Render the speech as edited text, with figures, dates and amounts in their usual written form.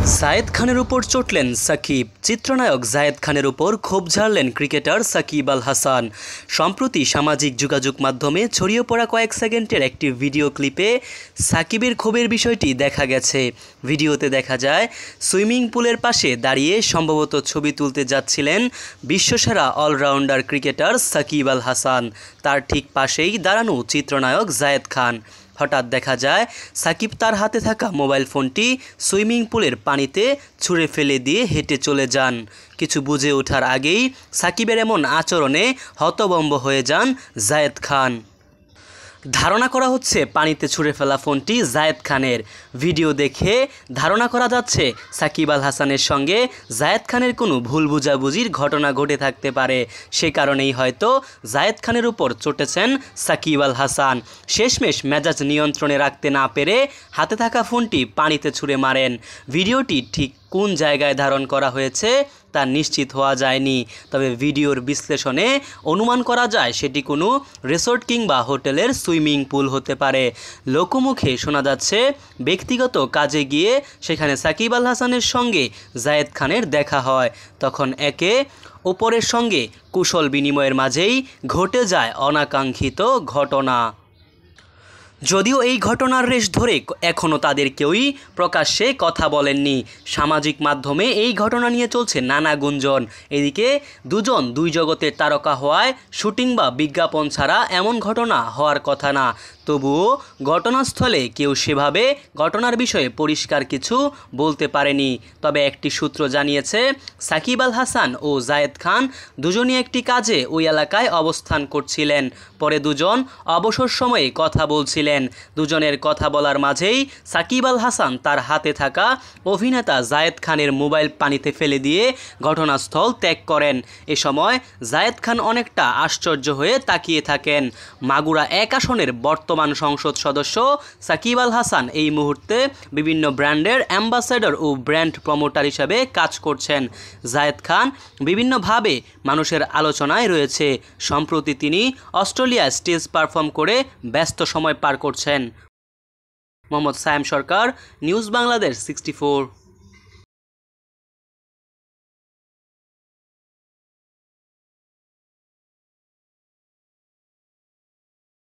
জায়েদ খানের উপর চটলেন সাকিব। চিত্রনায়ক জায়েদ খানের উপর ক্ষোভ ঝাড়লেন ক্রিকেটার সাকিব আল হাসান। সম্প্রতি সামাজিক যোগাযোগ মাধ্যমে ছড়িয়ে পড়া কয়েক সেকেন্ডের একটি ভিডিও ক্লিপে সাকিবের ক্ষোভের বিষয়টি দেখা গেছে। ভিডিওতে দেখা যায় সুইমিং পুলের পাশে দাঁড়িয়ে সম্ভবত ছবি তুলতে যাচ্ছিলেন বিশ্বসেরা অলরাউন্ডার ক্রিকেটার সাকিব আল হাসান। তার ঠিক পাশেই দাঁড়ানো চিত্রনায়ক জায়েদ খান। হঠাৎ দেখা যায় সাকিব তার হাতে থাকা মোবাইল ফোনটি সুইমিং পুলের পানিতে ছুঁড়ে ফেলে দিয়ে হেঁটে চলে যান। কিছু বুঝে ওঠার আগেই সাকিবের এমন আচরণে হতভম্ব হয়ে যান জায়েদ খান। ধারণা করা হচ্ছে পানিতে ছুঁড়ে ফেলা ফোনটি জায়েদ খানের। ভিডিও দেখে ধারণা করা যাচ্ছে সাকিব আল হাসানের সঙ্গে জায়েদ খানের কোনো ভুল বুঝাবুঝির ঘটনা ঘটে থাকতে পারে। সে কারণেই হয়তো জায়েদ খানের উপর চটেছেন সাকিব আল হাসান। শেষমেশ মেজাজ নিয়ন্ত্রণে রাখতে না পেরে হাতে থাকা ফোনটি পানিতে ছুঁড়ে মারেন। ভিডিওটি ঠিক কোন জায়গায় ধারণ করা হয়েছে তা নিশ্চিত হওয়া যায়নি, তবে ভিডিওর বিশ্লেষণে অনুমান করা যায় সেটি কোনো রিসোর্ট কিংবা হোটেলের সুইমিং পুল হতে পারে। লোকমুখে শোনা যাচ্ছে ব্যক্তিগত কাজে গিয়ে সেখানে সাকিব আল হাসানের সঙ্গে জায়েদ খানের দেখা হয়। তখন একে অপরের সঙ্গে কুশল বিনিময়ের মাঝেই ঘটে যায় অনাকাঙ্ক্ষিত ঘটনা। যদিও এই ঘটনার রেশ ধরে এখনও তাদের কেউই প্রকাশ্যে কথা বলেননি। সামাজিক মাধ্যমে এই ঘটনা নিয়ে চলছে নানা গুঞ্জন। এদিকে দুজন দুই জগতের তারকা হওয়ায় শুটিং বা বিজ্ঞাপন ছাড়া এমন ঘটনা হওয়ার কথা না। তবুও ঘটনাস্থলে কেউ সেভাবে ঘটনার বিষয়ে পরিষ্কার কিছু বলতে পারেনি। তবে একটি সূত্র জানিয়েছে সাকিব আল হাসান ও জায়েদ খান দুজনই একটি কাজে ওই এলাকায় অবস্থান করছিলেন। পরে দুজন অবসর সময়ে কথা বলছিলেন। দুজনের কথা বলার মাঝেই সাকিব আল হাসান তার হাতে থাকা অভিনেতা জায়েদ খানের মোবাইল পানিতে ফেলে দিয়ে ঘটনাস্থল ত্যাগ করেন। এ সময় জায়েদ খান অনেকটা আশ্চর্য হয়ে তাকিয়ে থাকেন। মাগুরা ১ আসনের বর্তমান সংসদ সদস্য সাকিব আল হাসান এই মুহূর্তে বিভিন্ন ব্র্যান্ডের অ্যাম্বাসেডর ও ব্র্যান্ড প্রমোটার হিসাবে কাজ করছেন। জায়েদ খান বিভিন্নভাবে মানুষের আলোচনায় রয়েছে। সম্প্রতি তিনি অস্ট্রেলিয়া স্টেজ পারফর্ম করে ব্যস্ত সময় পার করছেন। মোহাম্মদ সায়েম সরকার, নিউজ বাংলাদেশ 64।